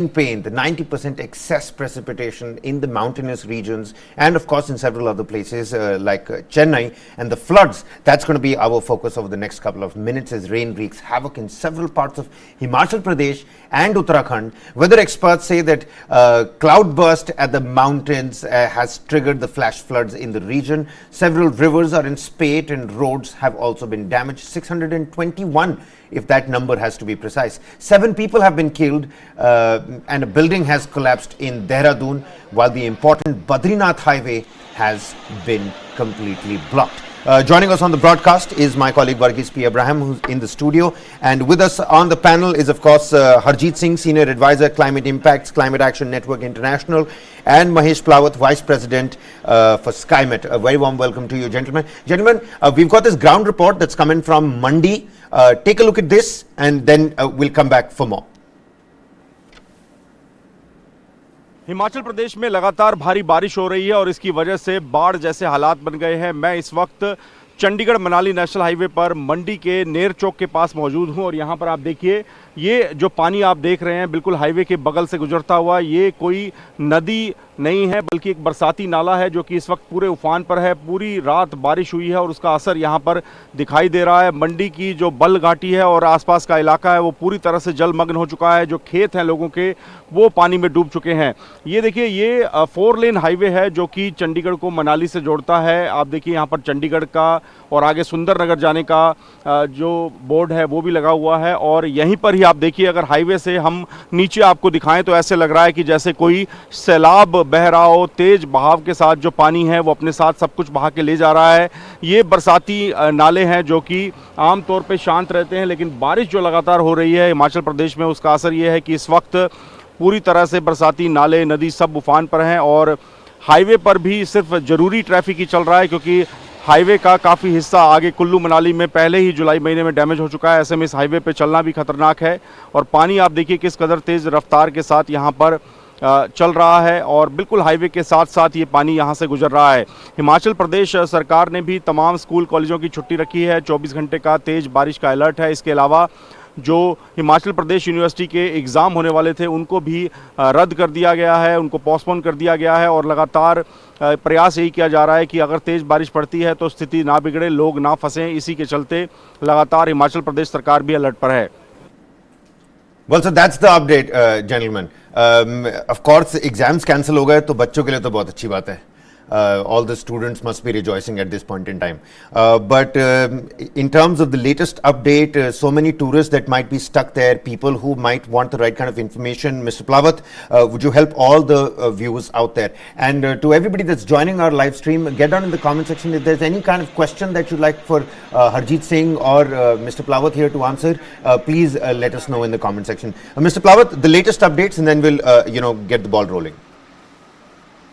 pain, the 90% excess precipitation in the mountainous regions, and of course in several other places like Chennai, and the floods. That's going to be our focus over the next couple of minutes as rain wreaks havoc in several parts of Himachal Pradesh and Uttarakhand. Weather experts say that cloudburst at the mountains has triggered the flash floods in the region. Several rivers are in spate and roads have also been damaged. 621 if that number has to be precise. 7 people have been killed and a building has collapsed in Dehradun, while the important Badrinath highway has been completely blocked. Joining us on the broadcast is my colleague Varghese P. Abraham, who's in the studio, and with us on the panel is of course Harjeet Singh, Senior Advisor, Climate Impacts, Climate Action Network International, and Mahesh Plawat, Vice President for SkyMet. A very warm welcome to you, gentlemen. We've got this ground report that's coming from Mandi. Take a look at this and then we'll come back for more. Himachal Pradesh में लगातार भारी बारिश हो रही है और इसकी वजह से बाढ़ जैसे हालात बन गए हैं। मैं इस वक्त चंडीगढ़ मनाली नेशनल हाईवे पर मंडी के नेर चौक के पास मौजूद हूं और यहां पर आप देखिए, ये जो पानी आप देख रहे हैं बिल्कुल हाईवे के बगल से गुजरता हुआ, ये कोई नदी नहीं है बल्कि एक बरसाती नाला है जो कि इस वक्त पूरे उफान पर है। पूरी रात बारिश हुई है और उसका असर यहाँ पर दिखाई दे रहा है। मंडी की जो बल घाटी है और आसपास का इलाका है वो पूरी तरह से जलमग्न हो चुका है। जो खेत हैं लोगों के वो पानी में डूब चुके हैं। ये देखिए, ये 4 लेन हाईवे है जो कि चंडीगढ़ को मनाली से जोड़ता है। आप देखिए यहाँ पर चंडीगढ़ का और आगे सुंदरनगर जाने का जो बोर्ड है वो भी लगा हुआ है। और यहीं पर ही आप देखिए, अगर हाईवे से हम नीचे आपको दिखाएं तो ऐसे लग रहा है कि जैसे कोई सैलाब बह रहा हो। तेज बहाव के साथ जो पानी है वो अपने साथ सब कुछ बहा के ले जा रहा है। ये बरसाती नाले हैं जो कि आमतौर पे शांत रहते हैं, लेकिन बारिश जो लगातार हो रही है हिमाचल प्रदेश में उसका असर ये है कि इस वक्त पूरी तरह से बरसाती नाले, नदी सब उफान पर हैं। और हाईवे पर भी सिर्फ ज़रूरी ट्रैफिक ही चल रहा है क्योंकि हाईवे का काफ़ी हिस्सा आगे कुल्लू मनाली में पहले ही जुलाई महीने में डैमेज हो चुका है। ऐसे में इस हाईवे पे चलना भी खतरनाक है। और पानी आप देखिए किस कदर तेज़ रफ्तार के साथ यहाँ पर चल रहा है और बिल्कुल हाईवे के साथ साथ ये पानी यहाँ से गुजर रहा है। हिमाचल प्रदेश सरकार ने भी तमाम स्कूल कॉलेजों की छुट्टी रखी है। 24 घंटे का तेज़ बारिश का अलर्ट है। इसके अलावा जो हिमाचल प्रदेश यूनिवर्सिटी के एग्ज़ाम होने वाले थे उनको भी रद्द कर दिया गया है, उनको पोस्टपोन कर दिया गया है। और लगातार प्रयास यही किया जा रहा है कि अगर तेज़ बारिश पड़ती है तो स्थिति ना बिगड़े, लोग ना फंसें। इसी के चलते लगातार हिमाचल प्रदेश सरकार भी अलर्ट पर है। Well, so that's the update, gentlemen. Of course, exams cancel हो गए तो बच्चों के लिए तो बहुत अच्छी बात है. All the students must be rejoicing at this point in time. But in terms of the latest update, so many tourists that might be stuck there, people who might want the right kind of information. Mr. Plawat, would you help all the viewers out there? And to everybody that's joining our live stream, get down in the comment section if there's any kind of question that you'd like for Harjeet Singh or Mr. Plawat here to answer. Please let us know in the comment section. Mr. Plawat, the latest updates, and then we'll get the ball rolling.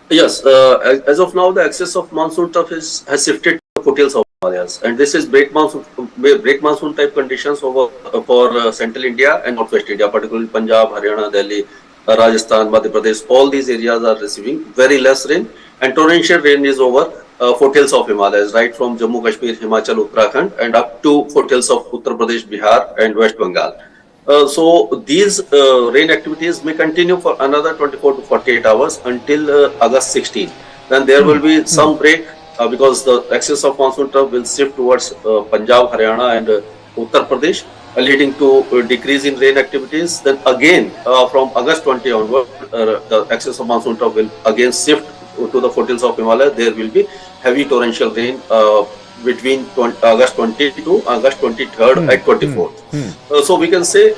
Yes, as of now, the axis of monsoon trough has shifted to the foothills of Himalayas, and this is break monsoon type conditions over for central India and northwest India, particularly Punjab, Haryana, Delhi, Rajasthan, Madhya Pradesh. All these areas are receiving very less rain, and torrential rain is over foothills of Himalayas, right from Jammu Kashmir, Himachal, Uttarakhand, and up to foothills of Uttar Pradesh, Bihar, and West Bengal. So these rain activities may continue for another 24 to 48 hours until August 16. Then there will be some break because the axis of monsoon trough will shift towards Punjab, Haryana, and Uttar Pradesh, leading to decrease in rain activities. Then again from August 20 onward, the axis of monsoon trough will again shift to the foothills of Himalaya. There will be heavy torrential rain between August 20 to August 23rd and 24th. So we can say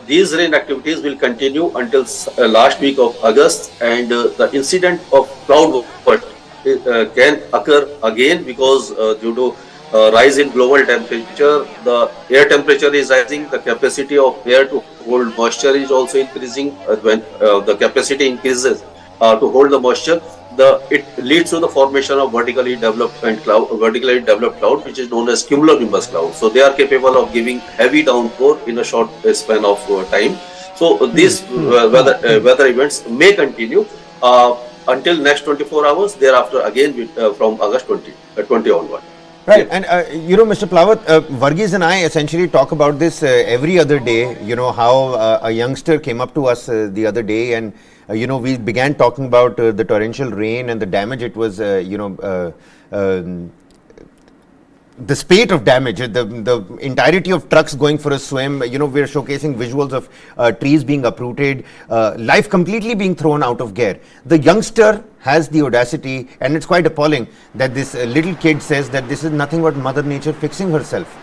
these rain activities will continue until last week of August, and the incident of cloud burst can occur again because due to rise in global temperature, the air temperature is rising, the capacity of air to hold moisture is also increasing. When the capacity increases to hold the moisture, it leads to the formation of vertically developed cloud, which is known as cumulonimbus cloud. So they are capable of giving heavy downpour in a short span of time. So these weather events may continue until next 24 hours. Thereafter, again from August 20 onward. Right, and Mr. Plawat, Varghese and I essentially talk about this every other day. You know how a youngster came up to us the other day, and we began talking about the torrential rain and the damage it was. The spate of damage, the entirety of trucks going for a swim. We're showcasing visuals of trees being uprooted, life completely being thrown out of gear. The youngster has the audacity, and it's quite appalling that this little kid says that this is nothing but Mother Nature fixing herself.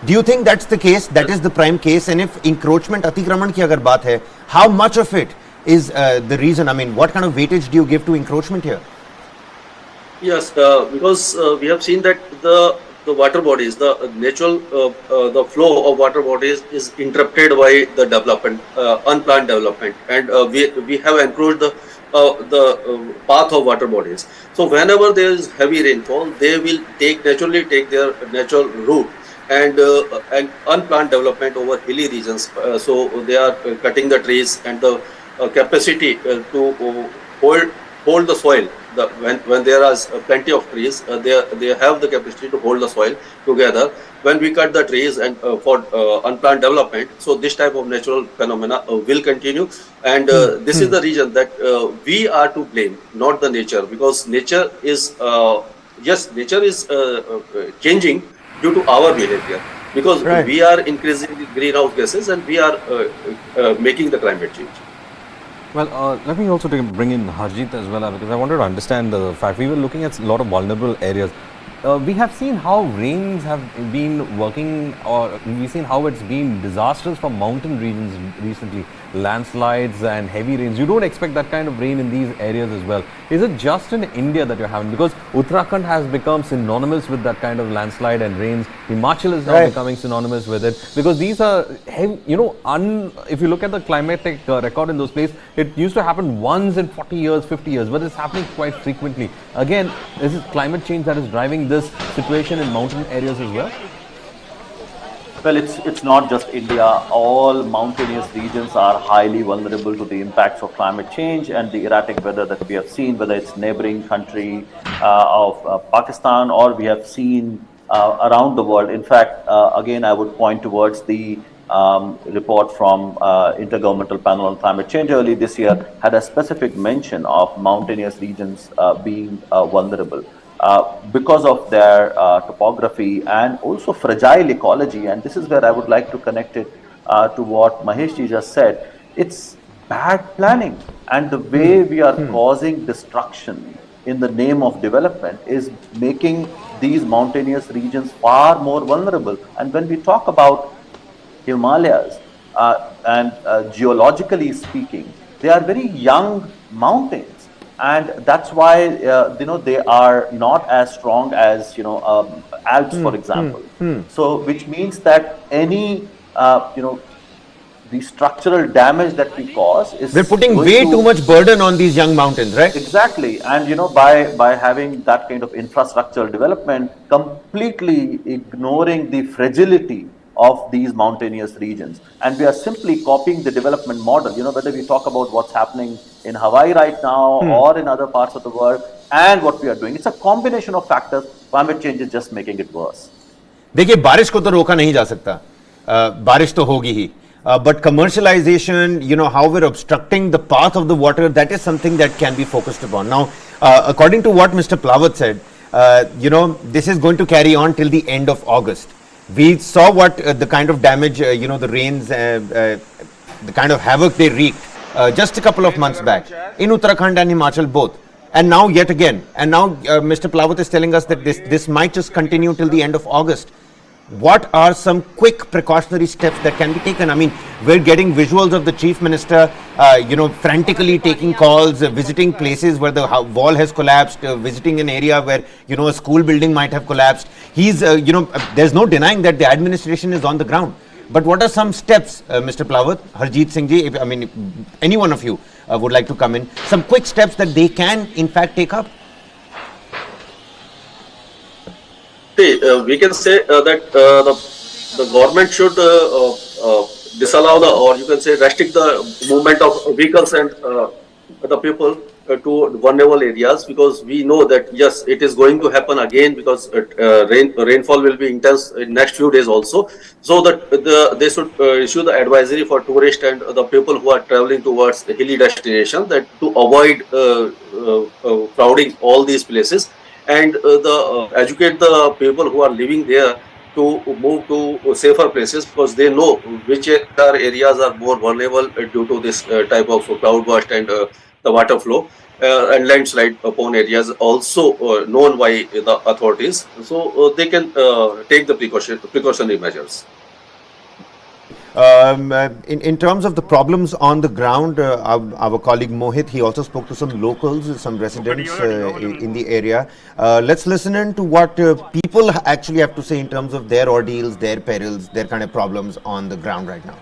Do you think that's the case? That is the prime case? And if encroachment, atikraman ki agar baat hai, how much of it is the reason? I mean, what kind of weightage do you give to encroachment here? Yes, because we have seen that the water bodies, the natural the flow of water bodies is interrupted by the development, unplanned development, and we have encroached the path of water bodies. So whenever there is heavy rainfall, they will naturally take their natural route, and unplanned development over hilly regions. So they are cutting the trees, and the capacity to hold the soil. When there is plenty of trees, they have the capacity to hold the soil together. When we cut the trees and for unplanned development, so this type of natural phenomena will continue, and this is the reason that we are to blame, not the nature, because nature is nature is changing due to our behavior, because we are increasing the greenhouse gases, and we are making the climate change. Well, let me also bring in Harjeet as well, because I wanted to understand the fact. We were looking at a lot of vulnerable areas. We have seen how rains have been working, or we've seen how it's been disastrous for mountain regions recently. Landslides and heavy rains. You don't expect that kind of rain in these areas as well. Is it just in India that you're having? Because Uttarakhand has become synonymous with that kind of landslide and rains. Himachal is now becoming synonymous with it. Because these are, heavy, if you look at the climatic record in those places, it used to happen once in 40 years, 50 years, but it's happening quite frequently. Again, is it climate change that is driving this situation in mountain areas as well? Well, it's not just India. All mountainous regions are highly vulnerable to the impacts of climate change and the erratic weather that we have seen, whether it's neighboring country of Pakistan, or we have seen around the world. In fact, again, I would point towards the report from Intergovernmental Panel on Climate Change early this year had a specific mention of mountainous regions being vulnerable. Because of their topography and also fragile ecology. And this is where I would like to connect it to what Maheshji just said. It's bad planning, and the way we are causing destruction in the name of development is making these mountainous regions far more vulnerable. And when we talk about Himalayas, and geologically speaking, they are very young mountains. And that's why they are not as strong as Alps, for example. So, which means that any the structural damage that we cause is we're putting way too much burden on these young mountains, right? Exactly, and by having that kind of infrastructural development, completely ignoring the fragility of these mountainous regions, and we are simply copying the development model. Whether we talk about what's happening in Hawaii right now or in other parts of the world, and what we are doing, it's a combination of factors. Climate change is just making it worse. देखिए, बारिश को तो रोका नहीं जा सकता, बारिश तो होगी ही, but commercialization, how we're obstructing the path of the water, that is something that can be focused upon. Now, according to what Mr. Plawat said, this is going to carry on till the end of August. We saw what the kind of damage, the rains, the kind of havoc they wreaked just a couple of months back in Uttarakhand and Himachal both. And now yet again. And now Mr. Plawat is telling us that this might just continue till the end of August. What are some quick precautionary steps that can be taken? I mean, we're getting visuals of the Chief Minister, frantically taking calls, visiting places where the wall has collapsed, visiting an area where, a school building might have collapsed. He's, there's no denying that the administration is on the ground. But what are some steps, Mr. Plawat, Harjeet Singh ji, if any one of you would like to come in, some quick steps that they can in fact take up? We can say that the government should disallow or you can say restrict the movement of vehicles and the people to vulnerable areas, because we know that yes, it is going to happen again, because rainfall will be intense in next few days also. So that they should issue the advisory for tourists and the people who are traveling towards hilly destinations, that to avoid crowding all these places, and educate the people who are living there to move to safer places, because they know which areas are more vulnerable due to this type of cloud burst and the water flow, and landslide upon areas also known by the authorities, so they can take the precautionary measures. In terms of the problems on the ground, our colleague Mohit, he also spoke to some locals, some residents in the area. Let's listen in to what people actually have to say in terms of their ordeals, their perils, their kind of problems on the ground right now.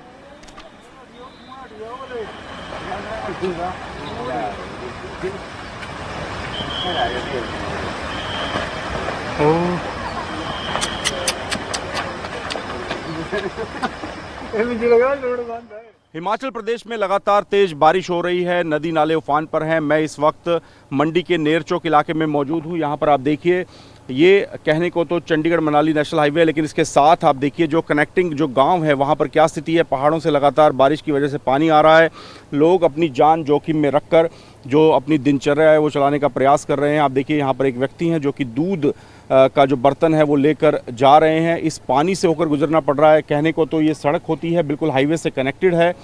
Himachal Pradesh में लगातार तेज बारिश हो रही है, नदी नाले उफान पर हैं। मैं इस वक्त मंडी के नेरचौक इलाके में मौजूद हूँ। यहाँ पर आप देखिए, ये कहने को तो चंडीगढ़ मनाली नेशनल हाईवे है, लेकिन इसके साथ आप देखिए जो कनेक्टिंग जो गांव है वहाँ पर क्या स्थिति है। पहाड़ों से लगातार बारिश की वजह से पानी आ रहा है। लोग अपनी जान जोखिम में रखकर जो अपनी दिनचर्या है वो चलाने का प्रयास कर रहे हैं। आप देखिए यहाँ पर एक व्यक्ति हैं जो कि दूध का जो बर्तन है वो लेकर जा रहे हैं। इस पानी से होकर गुजरना पड़ रहा है। कहने को तो ये सड़क होती है, बिल्कुल हाईवे से कनेक्टेड है,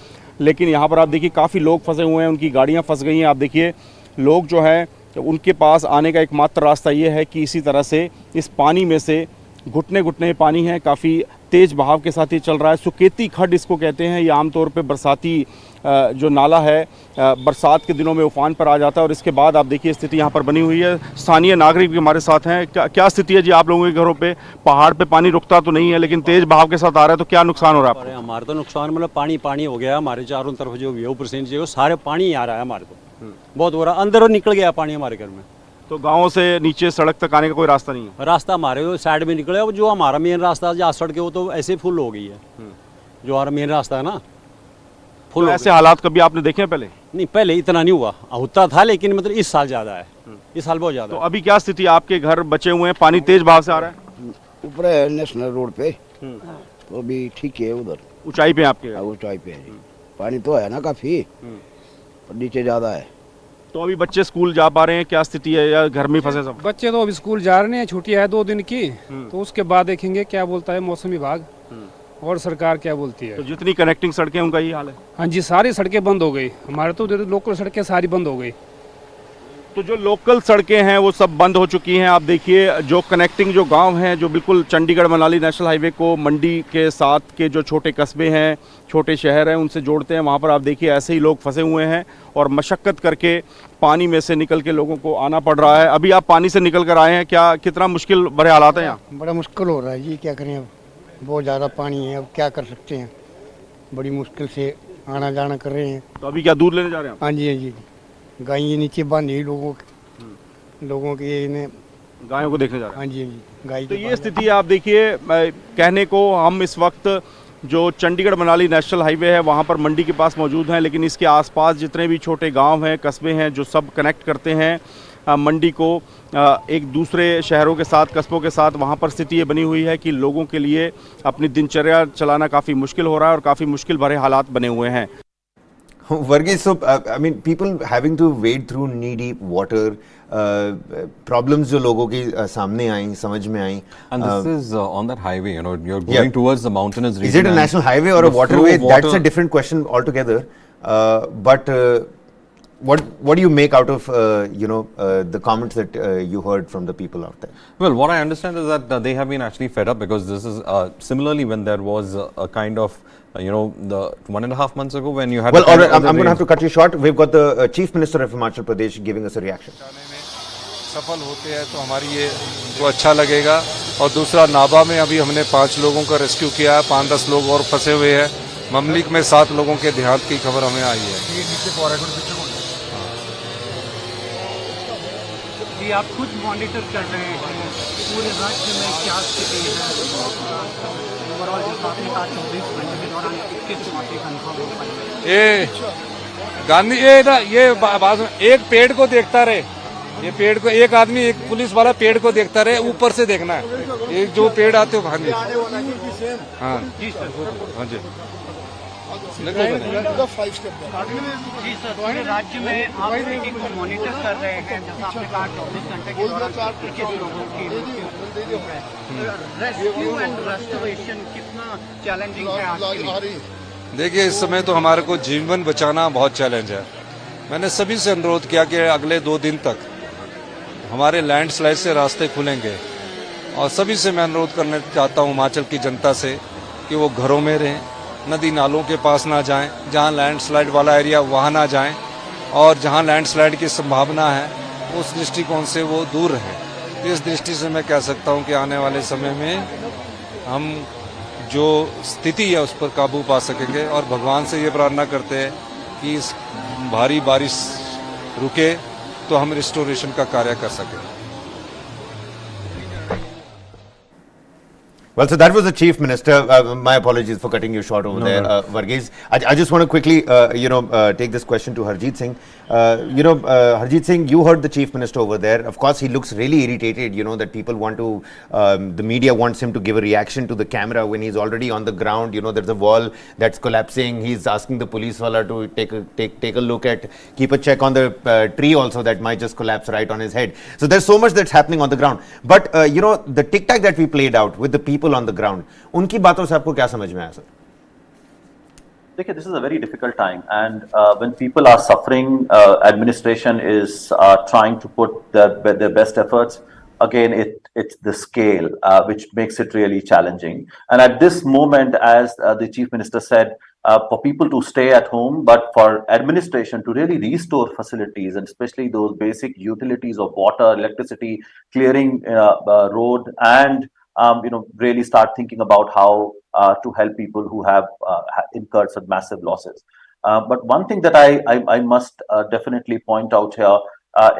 लेकिन यहाँ पर आप देखिए काफ़ी लोग फंसे हुए हैं, उनकी गाड़ियाँ फंस गई हैं। आप देखिए लोग जो हैं उनके पास आने का एकमात्र रास्ता ये है कि इसी तरह से इस पानी में से घुटने घुटने पानी है, काफ़ी तेज़ बहाव के साथ ये चल रहा है। सुकेती खड्ड इसको कहते हैं। ये आमतौर पे बरसाती जो नाला है बरसात के दिनों में उफान पर आ जाता है और इसके बाद आप देखिए स्थिति यहाँ पर बनी हुई है। स्थानीय नागरिक भी हमारे साथ हैं। क्या स्थिति है जी आप लोगों के घरों पे? पहाड़ पे पानी रुकता तो नहीं है, लेकिन तेज़ बहाव के साथ आ रहा है, तो क्या नुकसान हो रहा है? हमारे तो नुकसान मतलब पानी हो गया। हमारे चारों तरफ जो व्यू परसेंट जो सारे पानी आ रहा है हमारे को, बहुत बुरा। अंदर निकल गया पानी हमारे घर में। तो गाँव से नीचे सड़क तक आने का कोई रास्ता नहीं है? रास्ता हमारे साइड में निकले, जो हमारा मेन रास्ता जहाँ सड़क है वो तो ऐसे फुल हो गई है। जो हमारा मेन रास्ता है ना फुल। तो ऐसे हालात कभी आपने देखे हैं पहले? नहीं, पहले इतना नहीं हुआ, होता था, लेकिन मतलब इस साल ज़्यादा है। इस साल बहुत ज़्यादा। तो अभी क्या स्थिति है? आपके घर बचे हुए हैं, पानी तेज बहाव से आ रहा है? ऊपर है नेशनल रोड पे, तो अभी ठीक है। उधर ऊंचाई पे आपके? ऊंचाई पे है। पानी तो है ना काफी, पर नीचे ज्यादा है। तो अभी बच्चे स्कूल जा पा रहे हैं? क्या स्थिति है, या घर में फंसे सब? बच्चे तो अभी स्कूल जा रहे हैं, छुट्टियां है 2 दिन की, तो उसके बाद देखेंगे क्या बोलता है मौसम विभाग और सरकार क्या बोलती है। तो जितनी कनेक्टिंग सड़कें उनका ही हाल है? हाँ जी, सारी सड़कें बंद हो गई। हमारे तो लोकल सड़कें सारी बंद हो गई। तो जो लोकल सड़कें हैं वो सब बंद हो चुकी हैं। आप देखिए जो कनेक्टिंग जो गांव हैं, जो बिल्कुल चंडीगढ़ मनाली नेशनल हाईवे को मंडी के साथ के जो छोटे कस्बे हैं, छोटे शहर हैं, उनसे जोड़ते हैं, वहाँ पर आप देखिए ऐसे ही लोग फंसे हुए हैं और मशक्क़त करके पानी में से निकल के लोगों को आना पड़ रहा है। अभी आप पानी से निकल कर आए हैं, क्या कितना मुश्किल भरे हालात हैं यहाँ? बड़ा मुश्किल हो रहा है जी, क्या करें अब, बहुत ज़्यादा पानी है, अब क्या कर सकते हैं। बड़ी मुश्किल से आना जाना कर रहे हैं। तो अभी क्या दूध लेने जा रहे हैं? हाँ जी, हाँ जी, गाय ये नीचे बांधी लोगों के इन्हें गायों को देखने जा रहे हैं? हाँ जी, हाँ जी, गाय। तो ये स्थिति है। आप देखिए, कहने को हम इस वक्त जो चंडीगढ़ मनाली नेशनल हाईवे है वहाँ पर मंडी के पास मौजूद हैं, लेकिन इसके आसपास जितने भी छोटे गांव हैं, कस्बे हैं, जो सब कनेक्ट करते हैं मंडी को एक दूसरे शहरों के साथ, कस्बों के साथ, वहाँ पर स्थिति ये बनी हुई है कि लोगों के लिए अपनी दिनचर्या चलाना काफ़ी मुश्किल हो रहा है और काफ़ी मुश्किल भरे हालात बने हुए हैं। Varghese, so I mean, people having to wade through knee-deep water, problems जो लोगों की सामने आई, समझ में आई. And this is on that highway, you know, you're going towards the mountainous region. Is it a national highway or a waterway? That's a different question altogether. But what do you make out of the comments that you heard from the people out there? Well, what I understand is that they have been actually fed up, because this is similarly when there was a kind of the 1.5 months ago when you had. Well, all right, I'm going to have to cut you short. We've got the Chief Minister of Himachal Pradesh giving us a reaction. सफल होते हैं तो हमारी ये तो अच्छा लगेगा। और दूसरा, नाबा में अभी हमने 5 लोगों का रेस्क्यू किया है, 5-10 लोग और फंसे हुए हैं। ममलिक में 7 लोगों के देहांत की खबर हमें आई है। जी, आप खुद मॉनिटर कर रहे हैं पूरे राज्य में क्या स्थिति है? ओवरऑल जैसा आपने कहा 24 घंटे के दौरान 21 मौतें कंफर्म हो पाई। गांधी ये ना ये बात में एक पेड़ को देखता रहे, ये पेड़ को एक आदमी एक पुलिस वाला पेड़ को देखता रहे, ऊपर से देखना है, ये जो पेड़ आते हो हाँ जी हाँ जी जी सर, पूरे राज्य में आप स्थिति को मॉनिटर कर रहे हैं, जैसा आपने कहा 24 घंटे के दौरान 21 लोगों की मृत्यु है। रेस्क्यू एंड रेस्टोरेशन कितना चैलेंजिंग है आज के लिए? देखिए, इस समय तो हमारे को जीवन बचाना बहुत चैलेंज है। मैंने सभी से अनुरोध किया कि अगले 2 दिन तक हमारे लैंडस्लाइड से रास्ते खुलेंगे, और सभी से मैं अनुरोध करना चाहता हूँ हिमाचल की जनता से कि वो घरों में रहें, नदी नालों के पास ना जाएं, जहां लैंडस्लाइड वाला एरिया वहां ना जाएं, और जहां लैंडस्लाइड की संभावना है उस दृष्टिकोण से वो दूर रहें। इस दृष्टि से मैं कह सकता हूं कि आने वाले समय में हम जो स्थिति है उस पर काबू पा सकेंगे, और भगवान से ये प्रार्थना करते हैं कि इस भारी बारिश रुके तो हम रिस्टोरेशन का कार्य कर सकें। Well, so that was the Chief Minister. My apologies for cutting you short over there, Varghese. I just want to quickly, take this question to Harjeet Singh. Harjeet Singh, you heard the Chief Minister over there. Of course, he looks really irritated, that people want to, the media wants him to give a reaction to the camera when he's already on the ground. There's a wall that's collapsing. He's asking the police wala to take a look at, keep a check on the tree also that might just collapse right on his head. So there's so much that's happening on the ground. But, the tic-tac that we played out with the people on the ground, उनकी बातों से आपको क्या समझ में आया sir? देखिए, this is a very difficult time, and when people are suffering, administration is trying to put their best efforts. Again, it's the scale which makes it really challenging. And at this moment, as the Chief Minister said, for people to stay at home, but for administration to really restore facilities, and especially those basic utilities of water, electricity, clearing road, and really start thinking about how to help people who have incurred such massive losses. But one thing that I must definitely point out here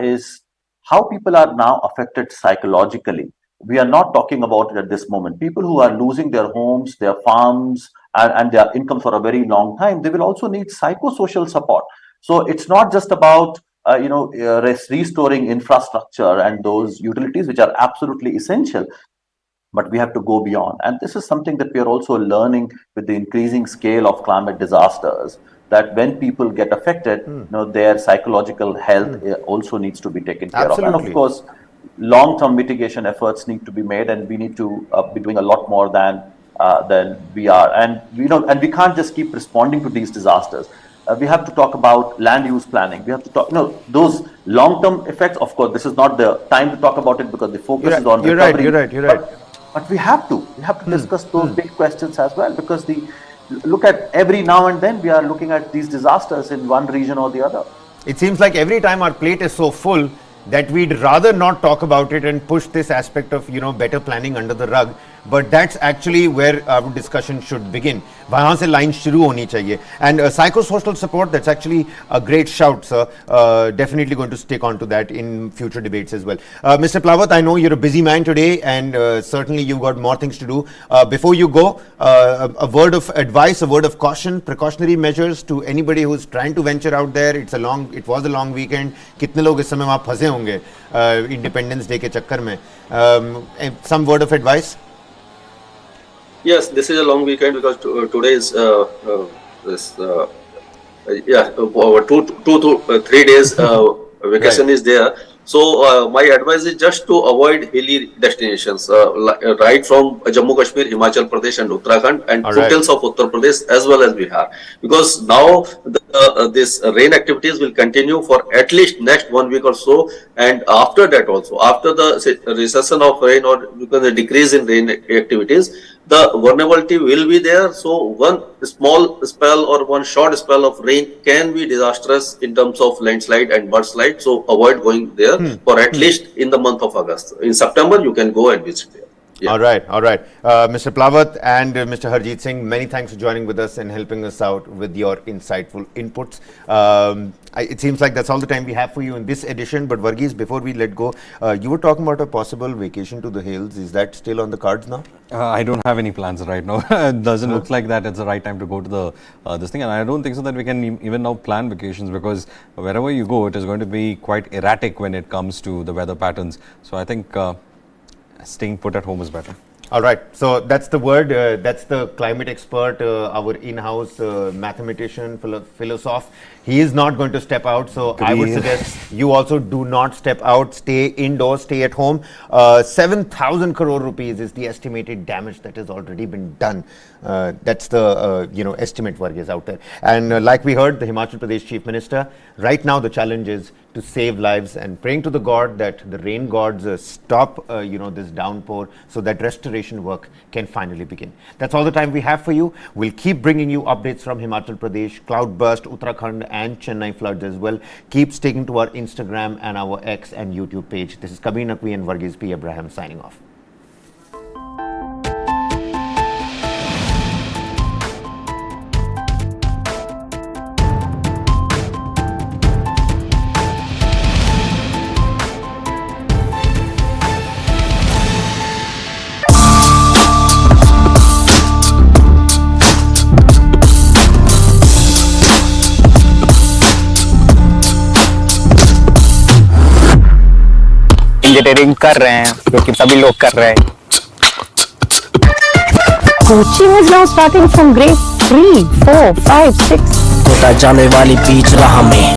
is how people are now affected psychologically. We are not talking about it at this moment. People who are losing their homes, their farms, and their income for a very long time, they will also need psychosocial support. So it's not just about restoring infrastructure and those utilities which are absolutely essential, but we have to go beyond. And this is something that we are also learning with the increasing scale of climate disasters, that when people get affected, their psychological health also needs to be taken care of. And of course, long-term mitigation efforts need to be made, and we need to be doing a lot more than we are. And and we can't just keep responding to these disasters. We have to talk about land use planning. We have to talk, those long-term effects. Of course, this is not the time to talk about it because the focus is on recovery. You're right. But we have to discuss those big questions as well, because look at every now and then we are looking at these disasters in one region or the other. It seems like every time our plate is so full that we'd rather not talk about it and push this aspect of better planning under the rug, but that's actually where our discussion should begin. वहाँ से line शुरू होनी चाहिए. And psychosocial support, that's actually a great shout, sir. Definitely going to stick on to that in future debates as well. Mr. Plawat, I know you're a busy man today, and certainly you've got more things to do. Before you go, a word of advice, a word of caution, precautionary measures to anybody who's trying to venture out there. It was a long weekend. कितने लोग इस समय वहाँ फंसे होंगे Independence Day के चक्कर में? Some word of advice? Yes, this is a long weekend because today is 2 to 3 days vacation is there. So my advice is just to avoid hilly destinations, right from Jammu Kashmir, Himachal Pradesh and Uttarakhand, and foothills of Uttar Pradesh as well as Bihar, because now this rain activities will continue for at least next 1 week or so, and after that also, after the recession of rain or because the decrease in rain activities, the vulnerability will be there. So one small spell or one short spell of rain can be disastrous in terms of landslide and mudslide. So avoid going there for at least in the month of August. In September, you can go and visit there. Yeah. All right, all right. Mr. Plawat and Mr. Harjeet Singh, many thanks for joining with us and helping us out with your insightful inputs. It seems like that's all the time we have for you in this edition. But Varghese, before we let go, you were talking about a possible vacation to the hills. Is that still on the cards now? I don't have any plans right now. It doesn't look like that it's the right time to go to the this thing, and I don't think so that we can even now plan vacations, because wherever you go, it is going to be quite erratic when it comes to the weather patterns. So I think staying put at home is better. All right, so that's the word. That's the climate expert, our in-house mathematician, philosopher. He is not going to step out, so I would suggest you also do not step out. Stay indoors, stay at home. 7,000 crore rupees is the estimated damage that has already been done. That's the estimate Varghese out there. And like we heard, the Himachal Pradesh Chief Minister, right now the challenge is to save lives and praying to the God that the rain gods stop this downpour so that restoration work can finally begin. That's all the time we have for you. We'll keep bringing you updates from Himachal Pradesh, cloudburst, Uttarakhand and Chennai floods as well. Keep sticking to our Instagram and our X and YouTube page. This is Kabir Naqvi and Varghese P. Abraham signing off. Engineering कर रहे हैं, क्योंकि सभी लोग कर रहे हैं. Coaching is now starting from grade 3, 4, 5, 6. होता जाने वाली बीच राह में